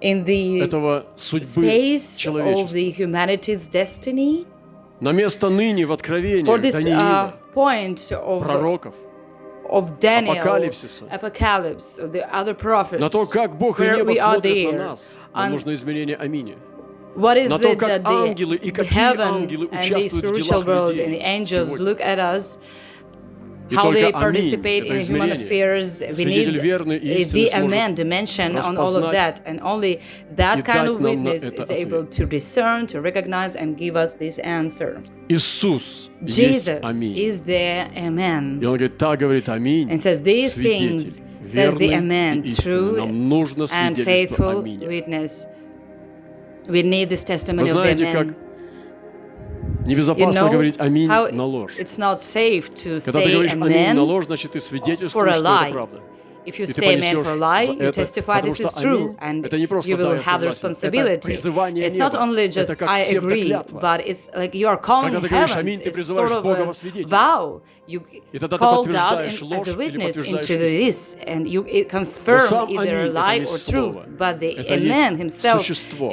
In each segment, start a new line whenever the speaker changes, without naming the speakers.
in the
этого судьбы
space of
человечества.
the humanity's destiny.
на место ныне в
for
Откровениях
this
Даниила,
point
пророков,
of Daniel,
Апокалипсиса,
Apocalypse, of the other prophets,
на то, как Бог и
where
небо
we are
смотрят на
there,
нас, нам
and
нужно измерение амине.
what is
на то,
it
как
that
ангелы и
the
какие
heaven
ангелы
and the
участвуют в
spiritual
делах
world and the
людей
angels
сегодня.
look at us,
И
how
только
they
аминь,
participate
это
in human
измерение,
affairs. We
свидетель
need
верный и
the
истинный
amen
сможет
dimension on all of
распознать
that, and only that
и
kind
дать
of
нам на
witness
это
is able
ответ.
to discern, to recognize, and give us this answer.
Иисус есть
Jesus
аминь.
is the amen.
И он говорит, так говорит аминь,
And says these
свидетель,
things, says the
верный
amen,
и истинный.
true
Нам нужно
and
свидетельство
faithful
аминь.
witness. We need this
Вы
testimony of the
знаете, как
amen. You
небезопасно
know
говорить аминь
how
на ложь.
it's not safe to
Когда ты
say
говоришь аминь на
amen
ложь, значит, ты
for
свидетельствуешь,
a
что
lie.
это правда.
If you
И ты
say amen
понесешь
for a lie,
за
you
это,
testify
потому
this is
что
true,
аминь
and
это не просто
you
да,
will
я
have the
согласен. Это
responsibility.
призывание
It's not
неба.
only just
Это как
I
псевдоклятва.
agree, but it's like you are calling
Когда ты говоришь
heavens.
аминь, ты
It's
призываешь
sort of
Бога
a
во свидетеля.
vow. You
И тогда ты
called out
подтверждаешь
as
ложь
a
или
witness
подтверждаешь
into
истину.
this, and you it
Но
confirm
сам
either
аминь
lie
это не
or
слово.
truth. But the
Это
amen
есть
himself,
существо.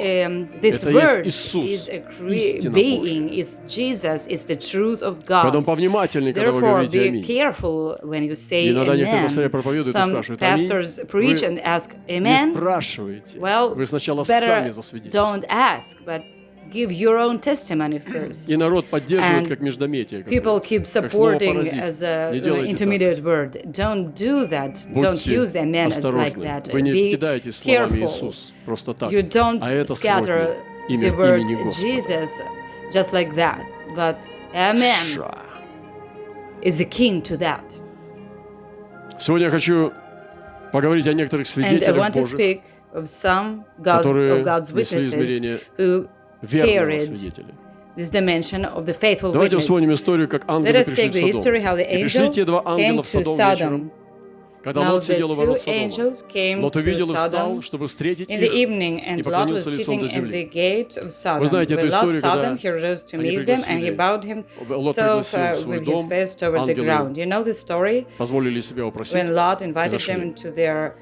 this
Это
word
есть Иисус,
is a
истина
being, is Jesus, is the truth of
Поэтому
God.
повнимательнее, когда вы
Therefore,
говорите
be
аминь.
careful when you say
И иногда некоторые пастыря
amen.
проповедуют и
Some
спрашивают, аминь,
pastors preach
вы
and ask
не
amen.
спрашивайте.
Well,
Вы сначала сами
better
засвидетельствуете.
don't ask, but give your own testimony first.
И народ поддерживает
And
как междометие.
people keep
как слово
supporting
паразит.
as a
Не делайте так.
intermediate word. Don't do that. Don't
Будьте
use the amen as like
осторожны.
that.
Вы не
Be
кидаете словами
careful.
Иисус просто так.
You don't
А это
scatter
сродни
the word
имени Господа.
Jesus just like that. But amen
Ша.
is the king to that.
Сегодня я хочу поговорить о некоторых
And I
свидетелях
want to
Божьих,
speak of some
которые
of God's
несли
witnesses
измерение
who
верного
carried
свидетеля.
this dimension of the faithful
Давайте
witness.
вспомним историю, как
Let
ангелы
us take the
пришли в
history
Содом.
how the
И пришли
angel
те два
came
ангела в
to
Содом
Sodom.
вечером, когда
Now
Лот
the
сидел у
two
ворот Содома.
angels came
Лот
to
увидел и встал,
Sodom
чтобы встретить
in the
их,
evening,
и
and Lot was
поклонился лицом
sitting
до
at the
земли.
gate of Sodom.
Вы знаете
When
эту
Lot
историю,
saw
когда
them, he rose to
они
meet them, and he
пригласили,
bowed
Лот
himself
пригласил в свой
with his
дом,
face toward the
ангелы
ground. You know the story?
позволили себя упросить,
When Lot invited
зашли.
them to their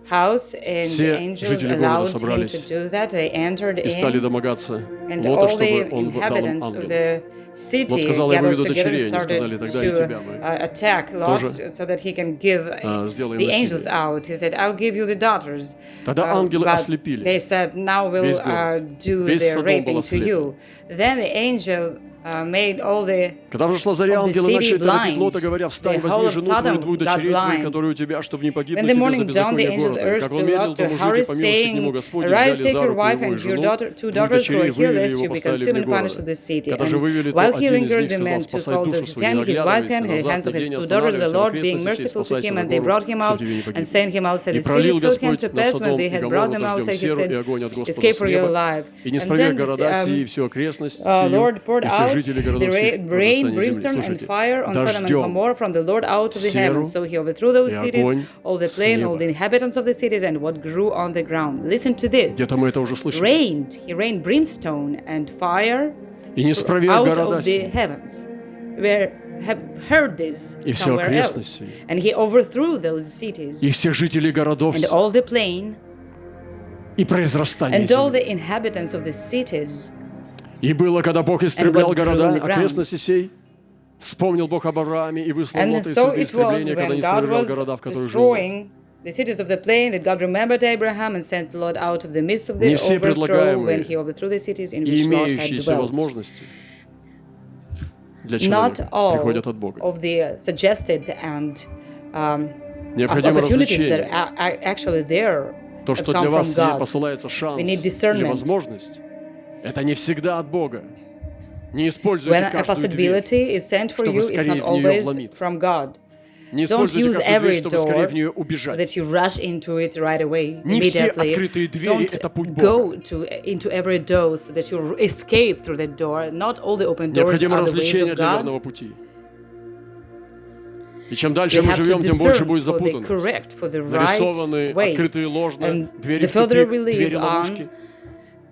house, and the
Все
angels
жители города
allowed him
собрались
to do that. They entered
и стали
in,
домогаться
and
Лота,
all
чтобы
the
он дал им
inhabitants of
ангелов.
the
Лот
city
сказал, я
gathered
выведу
together and
дочерей, они
started
сказали, тогда и тебя мы
to attack Lot
тоже,
so that he can give
сделаем
the
насилие.
angels out. He said, I'll give you the daughters.
Тогда ангелы
But
ослепили
they said, now we'll
весь город.
do
Весь
the
Содом был
raping to
ослеплен.
you. Then the angel made all the
Когда взошла заря,
of the
ангелы
city
начали торопить
blind.
Лота, говоря, встань,
The whole
возьми
of
жену твою и
Sodom
двух
got
дочерей твоих,
blind.
которые у тебя, чтобы не
When
погибнуть
the
тебе за
morning dawned, the
беззаконие
angels
города. И
urged
как
to
он
Lot
медлил, то
to
мужи
hurry,
эти, помиловавшие к нему
saying,
Господь,
Arise,
взяли
take
за
your
руку
wife
его и
and your
жену,
two
двух
daughters who
дочерей,
are here,
вывели
lest
его,
you be
поставили
consumed
вне
and punished
города.
of the city.
Когда же
And
вывели, то
while he
один из
lingered,
них
the
сказал,
men took
спасай
hold of
душу
his
свою,
hand,
не
his wife's
оглядывайся
hand, the
назад,
hands of
ни
his
день,
two daughters, the
останавливайся в
Lord being
окрестности сей,
merciful to
спасайся
him,
на
and they
гору,
brought him
чтоб
out
тебе не
and
погибнуть.
sent him outside
И
the city.
пролил
So it came
Господь
to
на
pass when
Содом
they
и
had
Гоморру
brought them
дождем
outside, he
серу и
said,
огонь от Господа
Escape
с
for your
неба,
life.
и не
And
спроверг
then
города сии и всю окрестность
Lord
сию,
poured
и все
out
жители городов
the
сих,
rain,
возрастание земли.
brimstone, and
Слушайте,
fire on Sodom and
дождем,
Gomorrah from the Lord out of the
серу
heavens. So he overthrew those
и
cities,
огонь
all the
с
plain, all
неба.
the inhabitants of the cities, and what grew on the ground. Listen to this.
Где-то мы это уже слышали.
He rained brimstone and fire
И не спроверг
out
города
of the
сии,
heavens. We have heard this
и все
somewhere else.
окрестности,
And he overthrew those cities
и всех жителей городов
and
сих,
all the plain
и произрастание
and all
земли.
the inhabitants of the cities.
И было, когда Бог истреблял
what grew
города,
on the ground.
окрестности сей, вспомнил Бог об Аврааме и выслал
And
Лота из
so
среды
it was
истребления, когда
when
не
God
спровергал
was
города, в которых жил Лот.
destroying the cities of the plain that God remembered Abraham and sent Lot out of the midst of the
Не все
overthrow
предлагаемые
when he overthrew the cities in
И
which Lot had
имеющиеся
dwelt.
возможности для
Not
человека
all
приходят от Бога.
of the suggested and
Необходимо
opportunities that
развлечение.
are actually there
То,
have
что
come
для
from
вас
God.
посылается шанс
We need
или
discernment.
возможность, это не всегда от Бога. Не
When
используйте
a
каждую дверь.
possibility is sent for
чтобы
you, it's
скорее
not
в неё
always
вломиться.
from God.
Не
Don't
используйте
use
каждую дверь,
every
чтобы скорее в
door
нее
so
убежать.
that you rush into it right away,
Не все
immediately.
открытые двери – это путь
Don't
Бога.
go into every door so that you escape through that door. Not all the open doors
Необходимо
are the ways
развлечение
of
для
God.
верного пути. И чем
We
дальше мы
have to
живем, тем больше
discern
будет
for the
запутанность.
correct, for the
Нарисованы
right way.
открытые ложно,
And
двери
the
в
further
тупик,
we live
двери
on,
ловушки.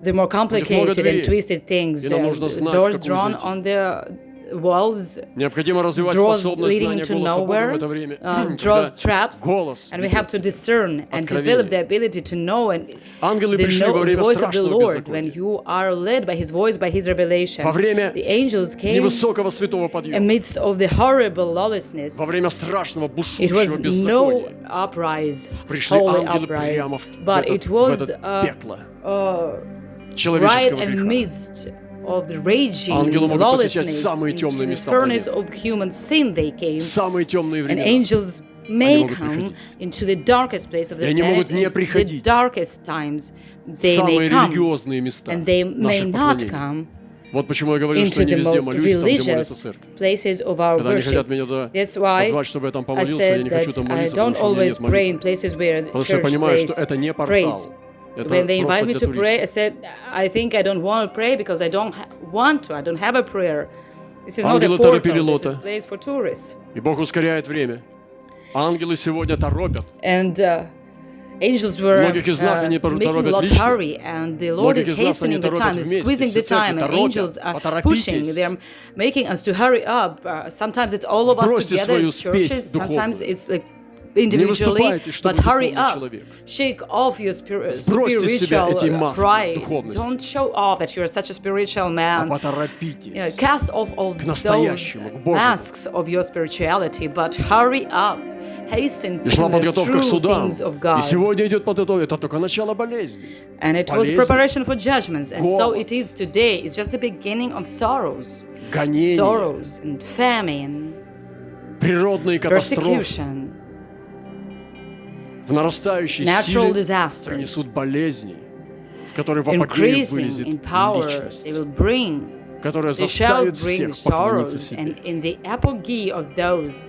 the more complicated
дверей.
and twisted things,
И нам нужно знать, в
doors
какую
drawn
зайти.
on the walls
Необходимо развивать
draws
способность
leading
знания
to
голоса Бога в
nowhere,
это время,
draws
когда
traps,
голос
and we have to
ведет тебя.
discern and
Откровение.
develop the ability to know and
Ангелы
the
пришли во время
voice of the
страшного
Lord when
беззакония,
you are led by His voice, by His revelation.
во время
The angels came
невысокого святого подъема,
amidst of the horrible lawlessness.
во время страшного
It
бушующего
was no
беззакония
uprise,
пришли
holy
ангелы
uprise,
прямо
but
в
it
это
was
пекло
right
человеческого греха.
amidst of the raging
Ангелы могут посещать
lawlessness,
самые
into
темные
the
места
furnace
планеты.
of human sin they came,
Самые темные
and
времена.
angels may
могут
come
приходить.
into the darkest place of the
они могут
planet,
не
in the
приходить.
darkest times they
Самые
may come,
религиозные места
and they may
наших
not
поклонений.
come
Вот почему я говорю, что
into
не
the
везде
most
молюсь там, где молится
religious
церковь.
places of our
Когда они
worship.
хотят меня туда
That's why
позвать, чтобы я там
I
помолился, я не
said
хочу
that
там
I
молиться,
don't
потому что у меня
always
нет
pray in
молитвы.
places where the
Потому что я
church
понимаю, что
prays.
это не
prays.
портал. Это
When they
просто
invite me
для
to pray, I
туристов.
said, I think I don't want to pray because I don't want to. I don't have a prayer. This is not a
Ангелы торопили
portal. This is
Лота.
a place for tourists.
И Бог ускоряет время. Ангелы сегодня торопят.
And angels were
Многих из нас они
making
торопят
Lot
лично.
hurry, and the Lord
Многих
is
из нас они
hastening the
торопят
time, He's
вместе.
squeezing
Все
the time,
церкви
and
торопят.
angels are
Поторопитесь.
pushing. They're making us to hurry up. Sometimes it's all of us
Сбросьте
together
свою
as churches.
спесь
Sometimes
духовную.
it's like individually,
выступайте, что
but
вы
hurry
духовный
up.
человек.
Shake off your
Сбросьте с себя
spiritual
эти маски
pride.
духовности.
Don't show off that you're such a spiritual
А
man.
поторопитесь.
Cast off all
к
those
настоящему, к Божьему.
masks of your spirituality, but hurry up. Hasten
И шла
to the
подготовка
true
к судам.
things of
И
God.
сегодня идет подготовка. Это только начало болезни.
And it was
Болезнь,
preparation for judgments, and so
голод,
it is today. It's just the beginning of sorrows,
гонения,
sorrows and famine,
природные катастрофы
persecution,
в нарастающей
natural
силе
disasters,
принесут болезни, в которые в апогее
increasing
вылезет
in power.
личность,
They will bring,
которая
they shall
заставит
bring
всех поклониться
sorrows,
себе.
and in the apogee of those.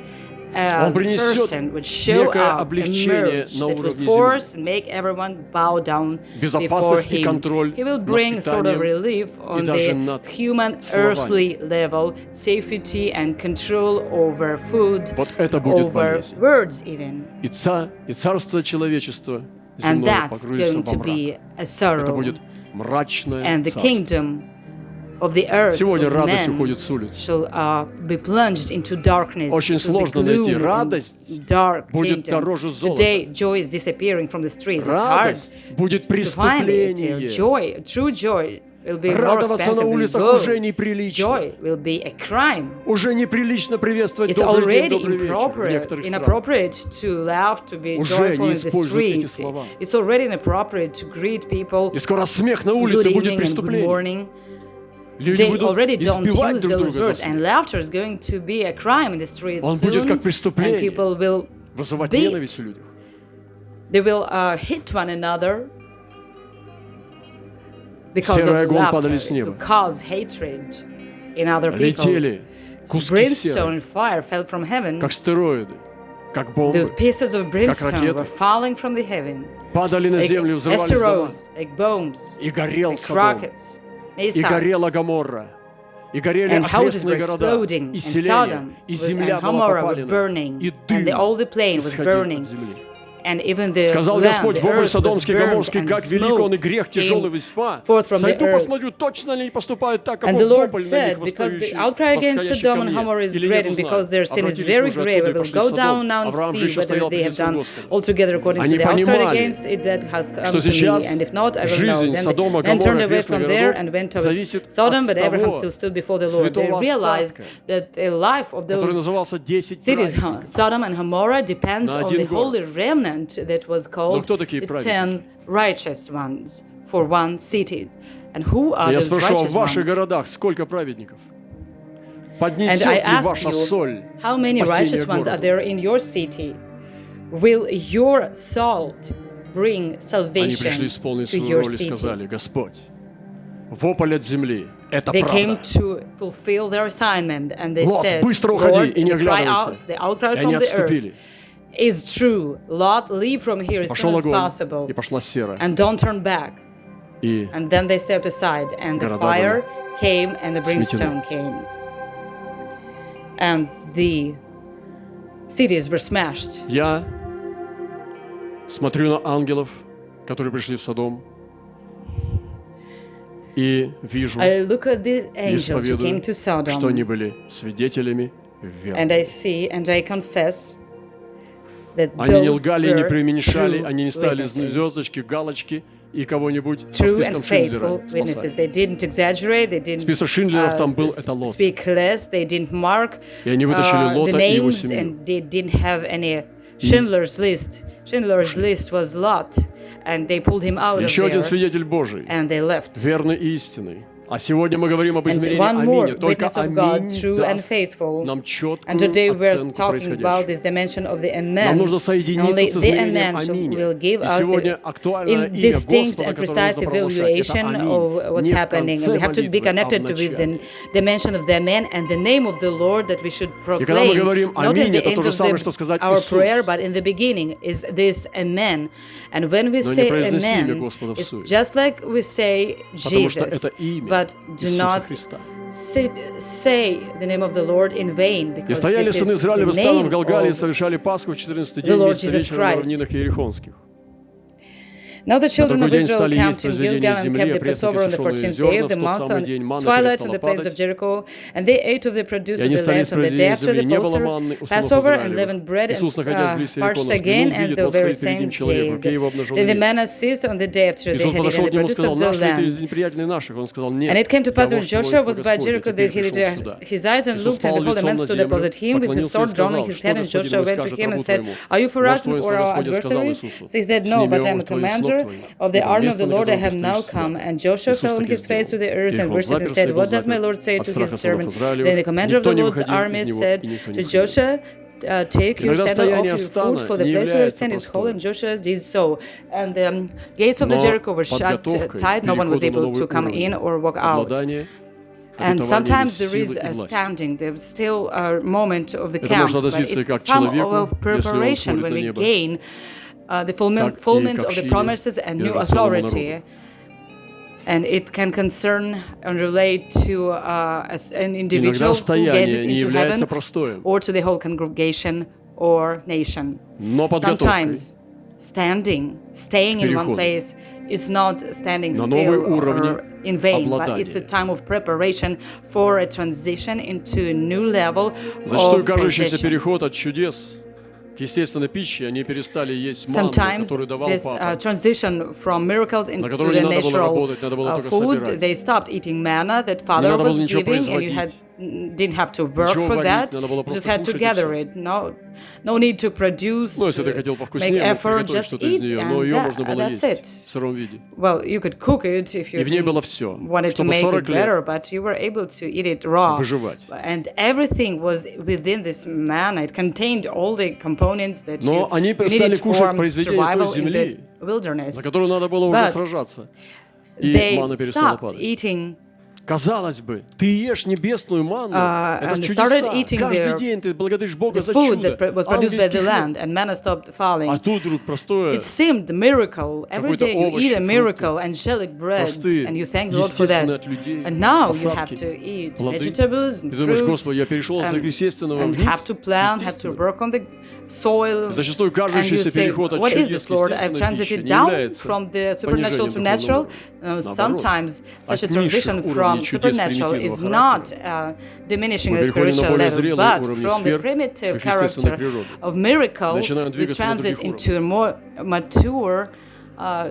Он принесет
Person would show
некое
up,
облегчение
emerge,
на
that would
уровне
force and make everyone bow down before
Безопасность и
him.
контроль
He will
над
bring sort of
питанием
relief on
даже
the
над
human
словами.
earthly level, safety and control over food,
Вот это будет
over
болезнь.
words even.
И царство человечества
And
земное
that's
погрузится
going
во
to
мрак.
be a
Это
sorrow.
будет мрачное
And the
царство.
kingdom of the earth
Сегодня
of
радость
men
уходит с улиц.
shall be plunged into darkness.
Очень
to the
сложно найти
gloom
радость.
and dark
Будет
kingdom.
дороже золота.
Today, joy is disappearing from the streets. It's hard
Радость будет
to find it.
преступление.
Joy, true joy, will be more
Радоваться
expensive
на
than
улицах
gold.
уже неприлично.
Joy will be a crime.
Уже неприлично приветствовать
It's
добрый день,
already
добрый вечер в
inappropriate,
некоторых странах.
inappropriate to laugh, to be
Уже
joyful
не
in the
используют эти
streets.
слова.
It's already inappropriate to greet people.
И скоро смех на
Good
улице будет
evening and good
преступлением.
morning.
Люди
They
будут
already don't
избивать
use
друг
those
друга за
words,
смех.
and laughter is going to be a crime in the streets
Он будет
soon,
как
and
преступление.
people will
Вызывать
beat.
ненависть у людей.
They will hit one another because
Серый
of
огонь
laughter.
падали с
It
неба.
will cause hatred in other people.
Летели
So
куски
brimstone
серы,
and fire fell from heaven.
как стероиды, как бомбы.
Those pieces of brimstone
ракеты.
were falling from the heaven,
Падали на
like
землю, взрывались дома.
asteroids, like bombs,
И горел
like
Содом.
rockets,
И горела
missiles.
Гоморра. И горели
And houses were
окрестные города.
exploding,
И
and
селения.
Sodom
И
was,
земля
and
была
Gomorrah were
попалена.
burning,
И
and
дым
all the plain was
исходил
burning,
от земли.
and even the
Сказал
land,
Господь
the
в образ
earth was
Содомский,
burned,
Гоморский,
and
как велик он и грех
smoke
тяжелый
came
весьма.
forth from the
Сойду,
earth.
посмотрю, точно ли не поступают так, как
And the Lord
вопль на
said,
них
because the
восстающий,
outcry against
восходящий
Sodom
ко
and
мне.
Gomorrah is
Или
great,
нет,
and
узнаю.
because their sin is
Обратились
very
мы же
grave,
оттуда
we
и
will
пошли
go
в Содом.
down now and
Авраам же
see
еще
whether
стоял
they
перед
have
лицом
done
Господа.
altogether according to
Они
the outcry
понимали,
against it that has come
что
to me,
сейчас
and if not, I will know.
жизнь
Then
Содома,
they turned
Гоморры,
away
окрестных
from there
городов
and went
зависит
towards Sodom,
от
but Abraham
того
still stood before the Lord. They
святого
realized
остатка,
that the life of
который
those
назывался 10
cities,
праведников.
Sodom and Gomorrah, depends
На
on
один
the
город.
holy remnant that was called
кто такие
the
праведники?
10 righteous ones for one city. And who are
Я
those
спрошу, а в
righteous
ваших
ones?
городах сколько праведников?
And
Поднесет
I
ли
ask
ваша
you,
соль
how many righteous
спасение
ones are
городу?
there in your city? Will your salt bring
Они пришли
salvation
исполнить
to
свою
your
роль и
city?
сказали: Господь, вопль от земли — это
They came
правда.
to fulfill their assignment, and they
Лот,
said,
быстро уходи
Lord,
и не
the cry
оглядывайся.
out, the outcry
И
from
они
the earth
отступили.
is true. Lot, leave from here as soon
Пошел
as
огонь,
possible,
и пошла сера.
and don't turn back.
И
And then they stepped aside, and the
Города
fire came, and the brimstone
сметены.
came. And the cities were smashed.
я смотрю на ангелов, которые пришли в Содом, и вижу,
I look at the
и
angels who came
исповедую,
to
что они
Sodom,
были свидетелями
and
веры.
I see and I confess that
Они не
those
лгали, не
were
преуменьшали,
true
они не ставили
witnesses.
звездочки, галочки и кого-нибудь по
True
спискам
and faithful
Шиндлера
witnesses.
спасали.
They didn't exaggerate. They didn't
Список Шиндлеров там был, это Лот.
speak less. They didn't mark
И они вытащили
the
Лота и его
names,
семью.
and they didn't have any Schindler's List. Schindler's List was Lot, and they pulled him out of
Еще один
there,
свидетель Божий,
and they left.
верный и истинный. А сегодня мы говорим об
And
измерении
one more
аминь. Только
witness of God,
аминь
true and
даст
faithful.
нам четкую
And today we're
оценку
talking about
происходящего.
this dimension of the
Нам
Amen.
нужно
Only
соединиться с
the
измерением
Amen
аминь.
will give
И
us
сегодня
the
актуальное имя
distinct
Господа,
and
которое
precise
нужно провозглашать, это
evaluation of
аминь.
what's
Не в
happening. And
конце
we have to be
молитвы, а в
connected with the
начале.
dimension of the Amen and the name of the Lord that we should
И когда мы
proclaim.
говорим
Not at
аминь,
the
это
end
то же
of
самое, что сказать
our
Иисус.
prayer, but in the beginning is this Amen. And when we
Но не
say
произноси имя
Amen,
Господа
it's
вслух.
just like we say
Потому что
Jesus,
это имя
but do
Иисуса
not
Христа.
say the name of the Lord in vain,
И
because
стояли
this
сыны
is the
Израилева станом в
name
Галгале и
of
совершали Пасху в 14-й
the
день
Lord
вместе
Jesus
вечером на
Christ.
равнинах Иерихонских.
Now the children of
другой день
Israel
стали есть
camped in
произведения
Gilgal and
земли,
kept the
пресные
Passover on the
сушеные
14th
зерна,
day of
в
the
тот
month
самый
on
день манна
twilight on
перестала
the plains of
падать.
Jericho, and they ate of the
И
produce of
они
the
стали
land
есть
on the day
произведения
after the
земли. Не было манны у сынов
Passover, and
Израилевых.
leavened bread
Иисус, находясь близ
and parched
Иерихона,
again,
взглянул,
and
видит,
the
вот
very
стоит перед
same
ним человек, в
day.
руке его обнаженный
Then the
меч.
manna ceased on the day after they
Иисус
had eaten
подошел
the
к нему и
produce
сказал:
of the
«Наш ли ты
land.
из неприятелей наших?» Он сказал: «Нет,
And it came to pass
я
when
вождь
Joshua
войска
was by
Господня,
Jericho that
теперь
he
пришел
lifted
сюда».
his eyes and
Иисус
looked, and
пал
behold, a
лицом
man
на
stood
землю,
opposite him with his
поклонился и
sword drawn in
сказал:
his
«Что
hand, and
Господин
Joshua
мой
went to
скажет
him and
рабу
said,
твоему?»
Are you for
Вождь
us or
воинства
our
Господня сказал
adversaries?
Иисусу:
So he said, No,
«Сними
but I am a
обувь твою и слог
commander
твой,
of the
ибо
army of
место,
the
на
Lord I
котором
have
ты
now
стоишь,
come.
свято».
And Joshua
Иисус
fell on
так и
his face to
сделал.
the earth and
Иерихон
worshipped and
заперся,
said,
и был
What does my
заперт
Lord say
от
to
страха
his
сынов
servant?
Израилевых.
Then the commander of
Никто
the
не
Lord's
выходил
army
из него,
said
и никто не
to
выходил.
Joshua, Take your
Иногда
sandal off
стояние
your
стана
foot, for the
не
place where you
является
stand is holy. And
простое.
Joshua did so. And the gates of the
Но
Jericho were shut
подготовкой,
tight. No one was
переходом на
able to
новый
come in
уровень,
or walk out.
обладание
And
обетованиями
sometimes there
силы
is
и
a
власти.
standing, there's still a moment of the
Это
camp,
может
but
относиться
it's
как к
time
человеку,
of
если он
preparation
смотрит
when
на
we
небо,
gain the
так и
fulfillment
к
of the
общине
promises and
и
new
даже целому
authority.
народу.
And it can concern and relate to as an individual
Иногда
who gets
стояние не
into
является
heaven
простоем,
or to the whole congregation or nation.
но подготовкой
Sometimes staying in one
переходу
place is not standing
на новые
still
уровни
or in vain, but it's a
обладания.
time of preparation for a transition into a new level
Зачастую
of
кажущийся
position.
переход от чудес к естественной пище, они перестали есть манну,
Sometimes
которую давал
this
Папа,
transition from miracles
на
into
которую
the
не надо было
natural
работать, надо было только
food,
собирать.
they stopped eating manna that
Не
Father
надо было
was
ничего
giving, and you
производить.
didn't have to work
Ничего
for
варить,
that.
надо было
You just
просто
had to
кушать и
gather
всё.
it. No need to produce,
Ну, если ты
to
хотел
make
повкуснее, мог
effort,
приготовить
just
что-то из
eat,
нее, но
and
ее можно было
that's it.
есть в сыром виде.
Well, you could cook it if you
И в ней было все,
wanted to
чтобы
make it
40
better,
лет
but you were able to eat it raw.
выживать.
And everything was within this manna. It contained all the components that
Но
you
они перестали
needed
кушать
for
произведения той
survival in the
земли,
wilderness.
за которую надо было уже
But
сражаться. И
They
манна перестала
stopped
падать.
eating
Казалось бы, ты ешь небесную манну, это
and started
чудеса.
eating
Каждый день ты благодаришь Бога
the
за
food
чудо.
that was produced by the
Ангельский
land,
хлеб.
and manna stopped falling.
А тут вдруг простое,
It seemed a miracle. Every
Какой-то
day you
овощи,
eat a
фрукты.
miracle, angelic bread,
Простые,
and you thank the Lord for
естественные
that.
от людей,
And now you have
посадки,
to eat
плоды.
vegetables and
Ты думаешь:
fruit,
Господи, я перешел с естественного
and
вниз,
have to plant, have to
естественное.
work on the soil.
Зачастую
And you
кажущийся
say,
переход от
what is
чудес
this,
к
Lord? I've
естественной пище
transited
не
down
является
from the supernatural to
понижением
natural.
духовного уровня.
Sometimes such a
от
transition
низших
from
уровней чудес
supernatural
примитивного
is not diminishing the
Мы переходим на
spiritual
более
level,
зрелые
but
уровни
from the
сфер
primitive
сверхъестественной
character
природы.
of miracle,
Начинаем
we
двигаться на
transit
других
into a more mature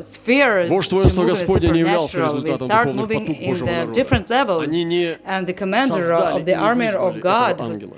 spheres
Вождь
to
воинства
move in the
Господня не являлся
supernatural. We
результатом
start
духовных
moving
потуг
in
Божьего
the
народа.
different levels,
Они не
and the commander
создали
of the
и не
army
вызвали
of God
этого ангела.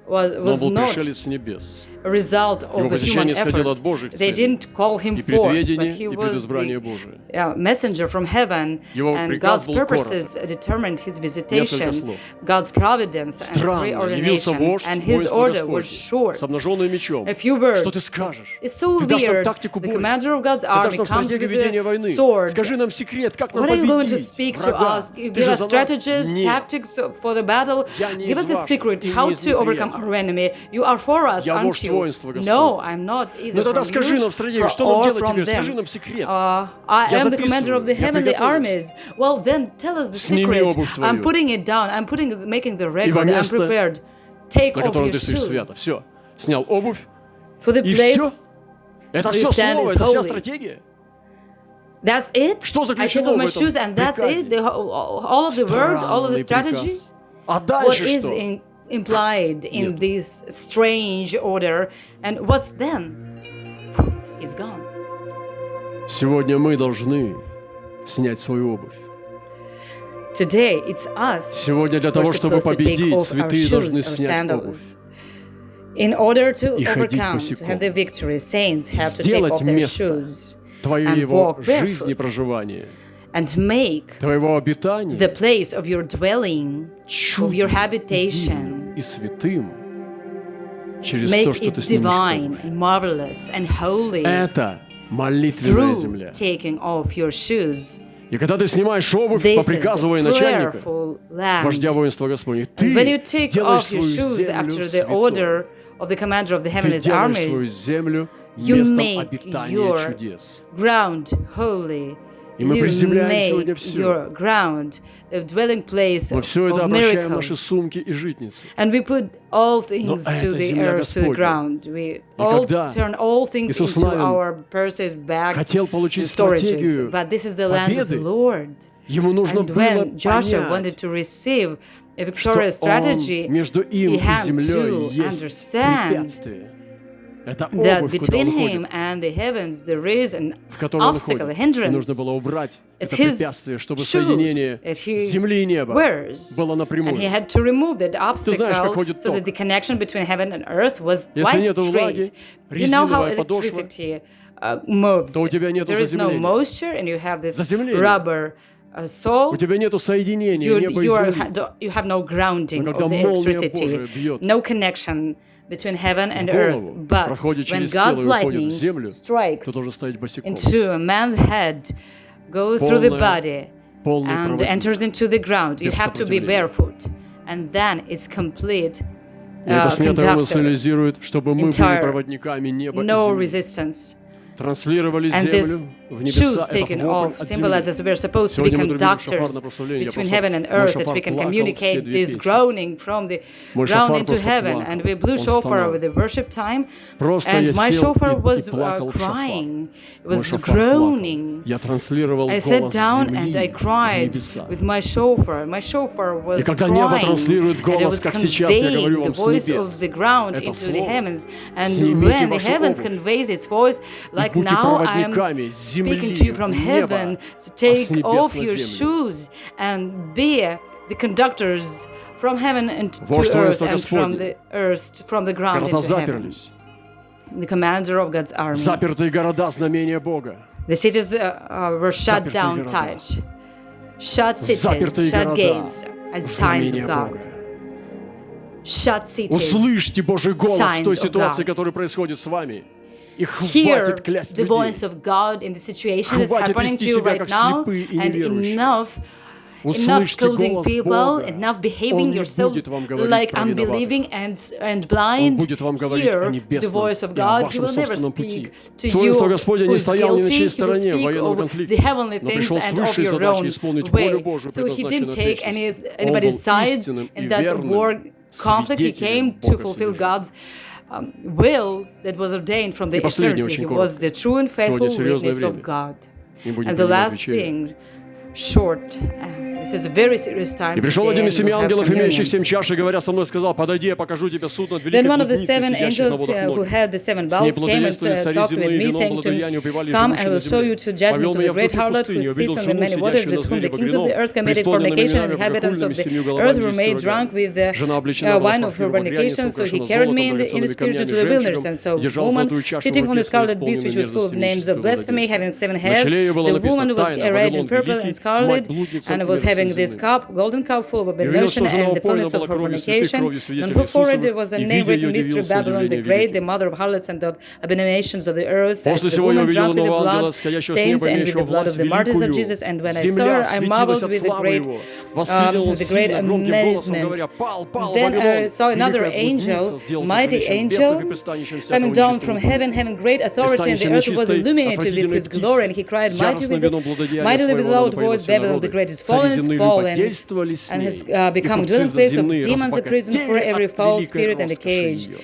Но
was
он был
not
пришелец с небес.
a result
Его
of the human
посещение исходило от
effort.
Божьих
They
целей.
didn't call him
И
forth,
предведение,
but he
и
was
предизбрание
the
Божие.
messenger from heaven,
Его
and
приказ
God's
был
purposes determined his visitation,
слов.
God's providence and
Странно, явился
reordination,
вождь
and his
воинства
order was
Господне
short.
с обнаженным мечом.
A few words.
Что ты скажешь?
It's so
Ты дашь нам
weird.
тактику
The
боя.
commander of God's
Ты дашь
army
нам
comes
стратегию
with
ведения
a
войны.
sword.
Скажи нам секрет, как нам
What are you going to
победить
speak to
врага.
us?
Ты
Give
же
us
за нас.
strategies,
Нет.
tactics for the battle.
Я не
Give
из
us a
ваших,
secret
ты не
how
из
to overcome
неприятеля.
our enemy. You are for us,
Я
aren't
вождь
you?
воинства Господня.
No, I'm not either
Ну тогда
from
скажи
you
нам стратегию, что нам
or
делать
from
теперь?
them.
Скажи нам секрет.
I
Я
am the commander of the
записываю, я
heavenly
приготовился.
armies. Well, then tell us the
Сними
secret.
обувь твою.
I'm putting it down. I'm making the record. I'm
место,
prepared. Take
на
off
котором
your
ты стоишь свято.
shoes.
Все. Снял обувь.
For the
И
place
все. Это
where you
все
stand
слово,
is
это вся
holy.
стратегия.
That's it?
Что
I take
заключено
off
в
my
этом
shoes and that's
приказе?
it? All of the word, all of the
Странный
strategy?
приказ. А
What
дальше
is
что?
implied in
Нет.
this strange order? And what's then? It's gone.
Сегодня мы должны снять свою обувь.
Today, it's us
Сегодня для
who are
того, чтобы
supposed to take
победить,
off our
святые должны
shoes, our
снять обувь.
sandals. In order to
И ходить
overcome, to
босиком.
have the victory, saints have to take
Сделать
off their
место
shoes
Твоей
and
его
walk
жизни
barefoot
проживания,
and make
твоего обитания
the place of your dwelling, of your
чудным,
habitation,
и святым через то,
make
что ты
it
снимешь
divine
обувь.
and marvelous and holy
Это молитвенная
through
земля.
taking off your shoes.
И когда ты снимаешь обувь по
This is
приказу
the
военачальника,
prayerful land.
вождя воинства Господних,
And when you
ты
take
делаешь
off your
свою
shoes
землю
after the
святой.
order of the commander of the
Ты
heavenly
делаешь свою
armies,
землю
you
местом
make
обитания
your
чудес.
ground holy.
И мы
You
приземляем сегодня
make
все.
your ground a dwelling place
Мы все это
of
обращаем в наши
miracles.
сумки и житницы.
And we put all things
это
to the
земля
earth, to the
Господня.
ground. We all
когда
turn all things
Иисус
into
Навин
our purses, bags,
хотел
and
получить
storages.
стратегию
But this is the land of the
победы,
Lord.
ему нужно
And
было
when Joshua wanted
понять,
to receive a
что
victorious strategy,
он между им
he
и
had
землей
to
есть
understand
препятствие. Это
that
обувь, куда
between
он
him
ходит,
and the heavens there is an
в которой он
obstacle, a
ходит. И
hindrance.
нужно было убрать
It's
это
his
препятствие, чтобы
shoes
соединение
that he
земли и неба
wears.
было
And he
напрямую.
had to remove that
знаешь, как
obstacle
ходит
so that
ток.
the connection between heaven and earth was
Если
quite
нету влаги,
straight. You know how
резиновая подошва,
electricity moves.
то у тебя нету
There is no
заземления.
moisture and you have this
Заземление.
rubber sole.
У тебя нету соединения неба и земли.
You have no grounding
Но
of
когда
the
молния
electricity,
Божия бьет
no connection between heaven and
в
earth.
голову,
But
проходит
when
через тело
God's
и уходит
lightning
в землю,
strikes
ты должен стоять босиком.
into a man's head, goes through the
Полное-
body,
полный
and
проводник.
enters into the ground, you
Без
have to be
сопротивления.
barefoot. And then it's complete
И это снятое
conductor,
символизирует, чтобы мы были
entire,
проводниками неба и
no
земли.
resistance.
Транслировали
And this
землю в
shoes
небеса.
taken
Это вопль
off
от земли.
symbolizes we're supposed to be
Сегодня мы трубили шофар на
conductors
прославление.
between
Просто
heaven and
мой
earth, that
шофар
we can
плакал
communicate
все две
this
песни.
groaning from the
Мой
ground
шофар
into
просто
heaven.
плакал.
And we blew
Он
shofar
стонал.
with the worship time,
Просто
and
я
my
сел
shofar
и
was
плакал в шофар.
crying. It
Мой
was
шофар плакал.
groaning.
Я транслировал
I sat
голос
down
земли
and I
в
cried
небеса.
with my shofar. My shofar was
И когда небо
crying,
транслирует
and I
голос,
was
как сейчас я говорю
conveying the
вам с
voice
небес,
of the ground
это
into the
слово.
heavens. And
Снимите
when the
вашу
heavens
обувь
conveys its voice, like
будьте
now I am
проводниками земли
speaking to you from
в
heaven,
небо,
to
а
take
с небес
off
на
your
землю.
shoes and be the conductors from heaven and to
Вождь
earth,
воинства
and from
Господня.
the earth, from the ground
Города
into heaven.
заперлись.
The commander of God's army.
Запертые города — знамение Бога.
The cities were shut
Запертые
down
города.
tight. Shut cities,
Запертые
shut
города.
gates as signs
Знамение
of God.
Бога.
Shut cities.
Услышьте Божий голос в
Signs
той
of
ситуации,
God.
которая происходит с вами. И
Hear
хватит клясть
the
людей.
voice of God in the situation that's
Хватит
happening
вести
to you
себя
right
как
now,
слепые и
and
неверующие.
enough
Услышьте
scolding
голос
people,
Бога.
enough
Он
behaving
не
yourselves
будет вам говорить
like
про виноватых.
unbelieving and
Он
blind.
будет вам говорить о
Hear the
небесном
voice of
и о
God. He
вашем
will never
собственном
speak
пути.
to
Твое
you
слово Господне
who
не
is
стоял ни на
guilty.
чьей
He will
стороне в
speak
военном
of the
конфликте,
heavenly
но
things
пришел с
and of
высшей
your
задачей
own
исполнить волю
way.
Божию,
So he
предназначенную
didn't
от
take
вечности. Он
anybody's
был
sides
истинным и
in that
верным
war conflict. He
свидетелем
came to
Бога в
fulfill
своей жизни.
God's will that was ordained from the
И последнее,
eternity.
очень
He was the true and faithful
серьезное
witness
время.
of God.
И будем
And the
принимать
last
вечерю.
thing, short. This is a very serious time
И пришел
today,
один
and
из семи
we'll have
ангелов, имеющих
communion.
7 чаш, и говоря со мной, сказал: «Подойди, я покажу тебе суд над
Then
великой
one of the
блудницей,
seven
сидящей на
angels
водах
who
многих.
had the seven
С ней
bowls came and
благоденствуют цари
talked with
земные,
me,
вином
saying to
благодеяния упивали
Come,
живущие
I
на
will show you
земле.
to judgment
Повел
to the
меня в
great
глубь
harlot
пустыни,
who
увидел
sits on the
жену,
many waters,
сидящую на
with whom the
звере
kings of the
багряном,
earth committed
преисполненными
fornication, and
ногами,
inhabitants of
богохульными, 7
the
головами
earth were
и
made
10
drunk
рогами.
with the
Жена облечена была
wine of her
парфюмом
fornication.
багряницей,
So he
украшена
carried
золотом,
me in the
драгоценными
spirit to
камнями,
the wilderness. And
жемчугом,
so
держал
woman
золотую чашу в
sitting on the
руке своей,
scarlet beast, which was full of
исполненной
names of
мерзостью
blasphemy,
благоденствия.
having 7
На
heads.
челе ее было
The
написано:
woman was
«Тайна,
arrayed in
Вавилон
purple
великий,
and scarlet,
мать блудниц
and
от
was having
мерзостей
this
земных».
cup, golden cup full of
И видел,
abomination
что жена
and the
упоена
fullness of
была
her
кровью святых,
fornication.
кровью
On
свидетелей
her forehead there
Иисусовых,
was a
и
name
видя
written,
ее,
Mystery
удивился
Babylon the
удивлением
Great, the
великим.
mother of harlots and of abominations of the earth. And
После
the
сего я
woman
увидел
drunk with the
нового ангела,
blood
сходящего с
saints
неба,
and with
имеющего
the blood of
власть
the martyrs of
великую.
Jesus. And when I saw
Земля
her, I marveled
светилась от
with the
славы
great
его. Воскликнул он
the great
сильно, громким голосом,
amazement.
говоря: «Пал, пал,
Then I
Вавилон,
saw another
великая
angel,
блудница, сделался
mighty
жилищем бесов и
angel,
пристанищем всякого
coming down
нечистого
from
духа».
heaven, having great authority, and the earth was illuminated with his glory. And he cried, mighty with the mighty with the loud voice, Babylon the great is fallen,
сны
fallen
любодействовали с
and
ней,
has
и
become a
купцы
dwelling place of
заземные
demons, a prison for
разбогатели
every
от
foul
великой
spirit and a
роскоши
cage
ее.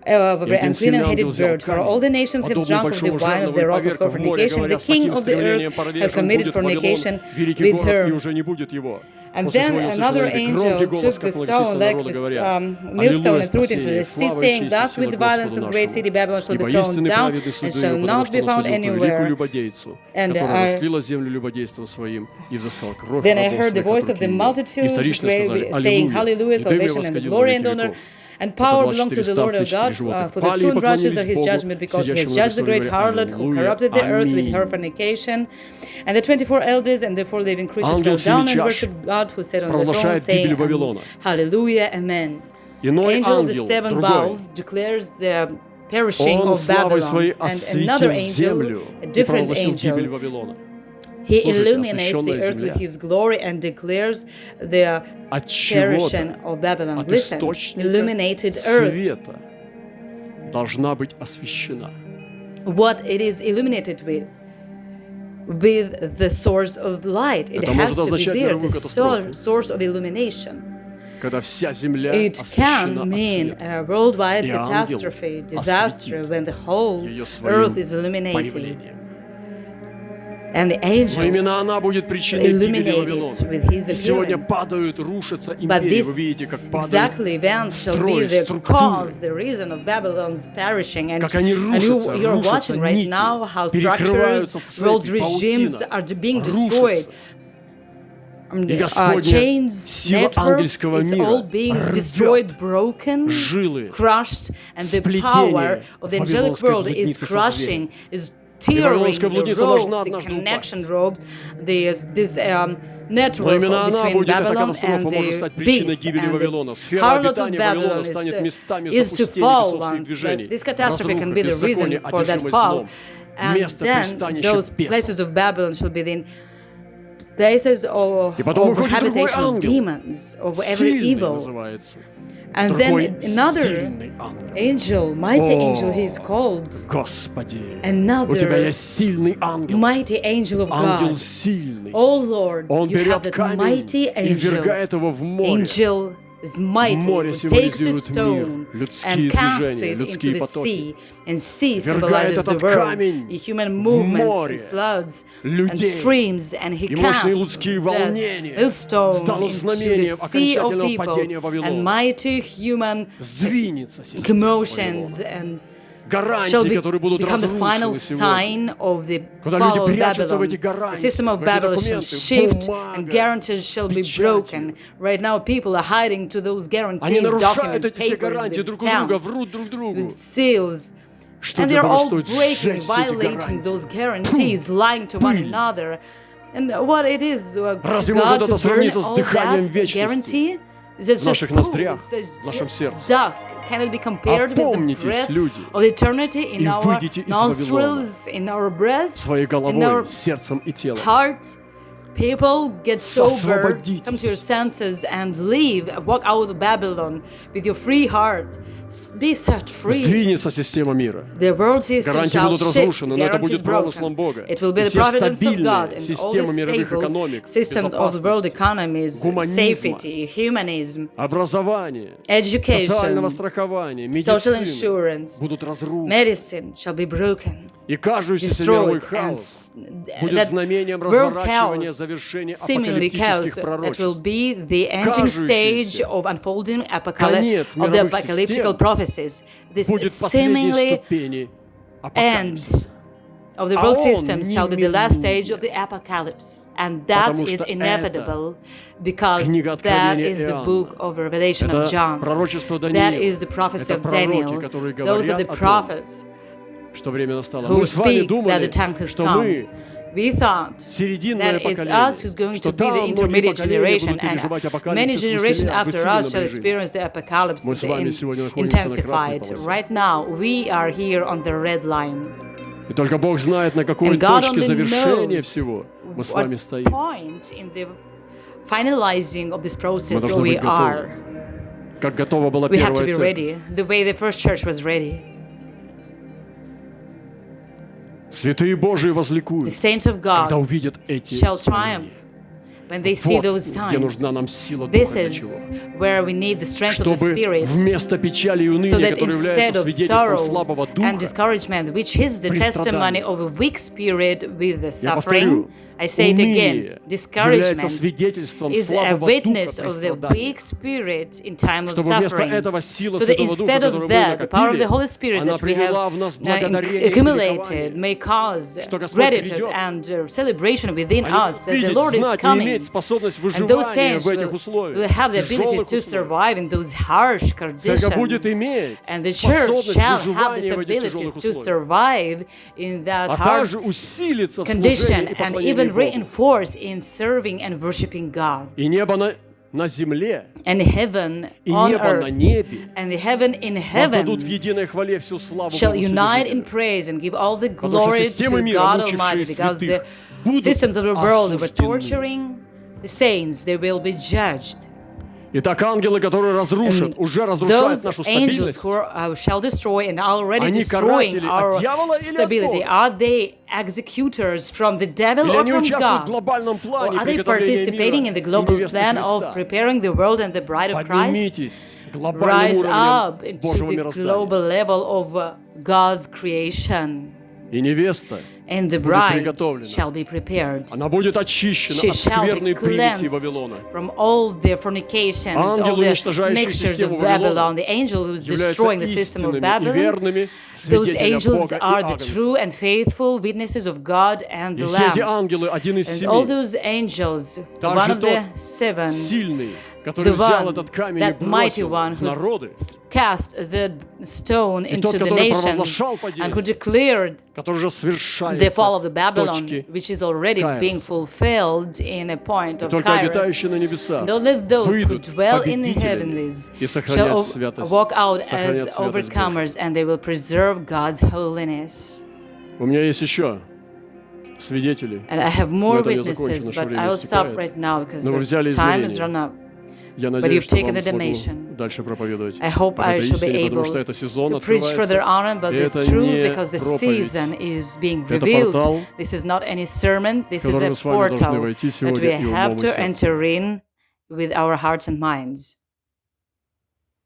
of every
И один
unclean
сильный
and
ангел
hated
взял
bird. For all the nations have
подобный
drunk of the
большому
wine of
жертвенному
the wrath of her
поверка в море,
fornication. The
говоря, с
king
таким
of the
стремлением
earth
порвешь,
have
он
committed
будет Вавилон,
fornication
великий
with
город, и
her.
уже не будет его.
And
После
then
сегодня услышал
another
громкий
angel
голос,
took
как
the
многочисленного
stone like
народа,
this
говоря:
millstone
«Аллилуйя,
and threw it into
спасение,
the sea,
слава и
saying,
честь и
Thus
сила
with violence
Господу
of great
нашему.
city Babylon shall
Ибо
be thrown
истинный
down
праведный
and
суды
shall
его, потому
not
что
be
он
found
осудил ту великую
anywhere.
любодейцу,
And
которая растлила землю любодейством своим и взыскала кровь
Then I
рабов
heard the
своих
voice
от
of the
руки ее». И
multitudes
вторично сказали:
saying, Hallelujah,
«Аллилуйя, и дым его
salvation and
восходил во
glory and
веки
honor
веков».
and
Это
power belong
24
to the Lord of
ставцы,
God,
4 животных
for the
пали и
true and righteous
поклонились
are his
Богу,
judgment, because he has
сидящему на
judged the
престоле,
great
говоря:
harlot who
«Аллилуйя,
corrupted the earth with her
аминь».
fornication. And the 24 elders and the 4 living creatures
Ангел
fell down and
семи чаш
worshipped God who sat on the throne,
провозглашает гибель
saying,
Вавилона.
Hallelujah, Amen.
Иной
Angel of the
ангел,
seven
другой,
bowls declares the perishing
он
of
славой
Babylon,
своей
and another
осветил землю
angel, a
и
different
провозгласил гибель
angel,
Вавилона.
he
Слушайте,
illuminates the
освященная
earth
земля
with his glory and declares the
от
perishing
чего-то,
of Babylon.
от
Listen,
источника
illuminated earth,
света должна быть освящена.
what it is illuminated with the source of light. It
Это
has
может
to be
означать
there,
мировую
the
катастрофу.
source of illumination.
Когда вся земля
It
освящена
can
от
mean
света.
a worldwide
И ангел
catastrophe, disaster,
осветит
when the whole
ее своим
earth is illuminated.
появлением.
And the
Но
angel
именно она будет причиной гибели
illuminated
Вавилона.
with his
И сегодня
appearance.
падают, рушатся
But
империи.
this
Вы видите, как падают
exactly event shall be
строи,
the
структуры.
cause, the reason of Babylon's perishing. And,
Как они
you're
рушатся
watching right
нити,
now how
перекрываются
structures,
цепи,
world regimes
паутина,
are being destroyed.
рушатся. И Господня
Chains,
сила
networks,
ангельского
it's
мира
all being destroyed, broken,
жилы,
crushed, and the
сплетения
power of the angelic
вавилонской
world is
блудницы со
crushing, is
И
tearing
вавилонская
the
блудница должна
ropes, the
однажды
connection
упасть.
ropes, this
Но
network
именно она
between
будет, эта
Babylon
катастрофа,
and
может
the
стать причиной
beast
гибели
and
Вавилона.
the
Сфера
harlot of
обитания
Babylon
Вавилона станет местами
is to
запустения
fall
бесовских
once. But
движений,
this catastrophe can be the
разруха,
reason
беззакония,
for that
одержимость
fall.
злом.
And
Место
then
пристанища
those
бесов.
places of Babylon shall be the places of
И потом выходит другой
habitation of
ангел,
demons, of every
сильный
evil.
называется.
And
Другой
then another
сильный ангел.
angel, mighty
О,
angel, he is called.
Господи,
Another
у тебя есть сильный ангел.
Mighty angel of
Ангел
God.
сильный.
Oh Lord,
Он
you have
берет
that
камень
mighty
и
angel.
ввергает его в море.
Angel is mighty,
Море
who takes the
символизирует
stone
мир, людские
and casts
движения,
it into
людские
the
потоки.
sea. And sea
Ввергает
symbolizes the
этот
world,
камень
the human
в
movements,
море,
and floods, and
людей.
streams, and he
И мощные
casts
людские
that
волнения
millstone
станут
into
знамением
the sea of
окончательного
people,
падения
and
Вавилона.
mighty human
Сдвинется система
commotions
Вавилона.
and
Гарантии,
shall
которые будут
become the final
разрушены сегодня.
sign of the
Когда
fall
люди
of
прячутся в
Babylon.
эти гарантии,
The system of
в эти
Babylon shall
документы,
shift
бумага,
and guarantees shall be
печатью.
broken. Right now people are hiding to those
Они
guarantees,
нарушают
documents,
эти все
papers
гарантии
with
друг у друга,
stamps,
врут друг другу.
with seals.
Что
And
для
they're
Бога
all
стоит
breaking,
сжечь все эти
violating
гарантии?
those guarantees, lying to one
Пыль.
another. And what it is to
Разве
God
может
to
это
burn
сравниться с
all
дыханием
that
вечности
guarantee? It's just
в наших
poof,
ноздрях,
it's
в нашем сердце?
dusk. Can it be compared with the
Опомнитесь,
breath
люди,
of eternity in
и
our
выйдите из
nostrils, in our breath,
Своей
in our
головой, сердцем и телом.
hearts? People get sober,
Освободитесь.
come to your senses and leave, walk out of Babylon with your free heart. Be set free.
Сдвинется система мира.
The world system
Гарантии
shall
будут
shift,
разрушены, но это
guarantees
будет промыслом
broken.
Бога.
It will be
И
the
все
providence of
стабильные
God and all the
системы мировых
stable
экономик,
systems of the world
безопасности,
economies,
гуманизма,
safety, humanism,
образование,
education,
социального страхования,
social
медицины
insurance,
будут разрушены.
medicine shall be broken,
И кажущийся мировой
destroyed, and
хаос будет
that
знамением
world
разворачивания
chaos,
завершения
seemingly chaos,
апокалиптических
that will
пророчеств.
be the ending stage
Кажущийся
of unfolding
конец
of the
мировых
apocalyptical
систем
prophecies. This
будет последней
seemingly
ступени
end
апокалипсиса.
of the
А
world
он
systems shall be the last stage
неминуем.
of the apocalypse, and that
Потому
is
что
inevitable because
книга
that
Откровения
is the
Иоанна.
book of Revelation of
Это
John.
пророчество
That
Даниила.
is the prophecy
Это
of
пророки,
Daniel.
которые
Those are
говорят
the
о том,
prophets
что время настало.
who
Мы с вами
speak that
думали,
the time has
что
come.
мы
We thought
серединное
that it's
поколение,
us who's going
что
to be the
там многие
intermediate
поколения
generation,
будут переживать
and
апокалипсис
many
в
generations
усиленном
after us shall
режиме.
experience the apocalypse
Мы с вами сегодня находимся на красной
intensified.
полосе.
Right now, we are here on the red line.
И только Бог знает, на какой
And God
точке
only
завершения
knows
всего мы с
what
вами стоим.
point in the finalizing of this process
должны
we
быть готовы.
are.
Как готова была
We have to
первая
be
церковь.
ready, the way the first church was ready.
Святые Божии
The
возликуют,
saints of God
когда увидят эти
shall
знамения.
triumph when they see
Вот
those
где нужна
signs.
нам сила
This
Духа, для чего?
is where we need the strength of the
Чтобы
Spirit,
вместо печали и
so
уныния,
that
которые
instead
являются
of
свидетельством
sorrow
слабого
and
духа,
discouragement, which is the
при
testimony
страдании.
of a weak spirit with the
Я
suffering,
повторю,
I say it again,
уныние является
discouragement
свидетельством
is a
слабого духа
witness
при
of the
страдании.
weak spirit in time of
Чтобы вместо
suffering.
этого сила
So that
Святого Духа,
instead
которую
of
мы
that, the power of the
накопили,
Holy Spirit
она
that we have
привела в нас благодарение и
accumulated
ликование.
may cause
Что Господь
gratitude
придет.
and celebration within
Они
us
будут
that the
видеть,
Lord is
знать и
coming.
иметь способность
And those
выживания
saints
в этих
will
условиях,
have the ability
тяжелых
to
условиях.
survive in those harsh
Церковь будет
conditions.
иметь
And the church
способность
shall have this
выживания в этих
ability
тяжелых
to
условиях.
survive in that
А
hard
также усилиться в
condition
служении и
and
поклонении
even
Богу.
reinforce in serving and worshiping God.
И небо на земле,
And heaven
и
on
небо на
earth
небе
and the heaven in
воздадут в
heaven
единой хвале всю славу
shall
Богу
unite in
Вседержителю.
praise and give all the
Потому что
glory
системы
to
мира,
God
мучившие
Almighty, because the
святых, будут
systems of the world that were
осуждены.
torturing the saints, they will be judged.
Итак, ангелы, которые разрушат, уже разрушают
Those
нашу
angels
стабильность.
who shall destroy and are already
Они
destroying
каратели
our
от дьявола или от
stability,
Бога?
are they executors from the devil
Или
or
они
from
участвуют в
God?
глобальном
Or
плане
are they
приготовления
participating in the
мира и
global
невесты
plan
Христа?
of preparing the world and the bride of Christ?
Поднимитесь к глобальным
Rise up
уровням
to
Божьего
the
мироздания.
global level of God's creation.
И невеста,
And the
будет
bride
приготовлена.
shall be prepared.
она будет очищена
She
от
shall be
скверной примеси
cleansed
Вавилона.
from all the fornications, all
Ангелы,
the
уничтожающие
mixtures
систему
of
Вавилона,
Babylon. The angel who's
являются
destroying the system of
истинными и
Babylon.
верными
Those
свидетелями
angels
Бога и
are the
Агнца.
true and faithful witnesses of God and
И
the
все эти
Lamb.
ангелы, один из
And all
семи,
those angels,
Также
one of the
тот
seven,
сильный, который
the
взял
one,
этот камень и
that mighty
бросил
one
в
who
народы,
cast the stone
и
into
тот,
the
который
nations
провозглашал
and who
падение,
declared
который же совершается
the fall of the Babylon,
точки
which is already
Kairos.
being fulfilled in a point
И
of
только
Kairos.
обитающие на небесах
And only those who
выйдут
dwell in the
победителями
heavenlies
и сохранят
shall
святость,
walk out
сохранят
as
святость Божию.
overcomers, and they will preserve God's holiness.
У меня есть еще свидетели.
And I have more
На этом я закончу,
witnesses,
наше
but
время
I will stop
истекает.
right now because
Но вы взяли
time has
измерение.
run up.
Я
you've
надеюсь, что
taken
вам
the
смогу
damnation.
дальше проповедовать.
I hope
об
I
этой
shall be
истине, потому
able
что это сезон
to preach for their
открывается.
honor about
И
this
это
truth
не
because the
проповедь.
season is being
Это
revealed.
портал,
This is not any sermon, this
в
is
который
a
мы с вами должны
portal
войти
that we
сегодня и умом,
have
и
to
сердцем.
enter in with our hearts and minds.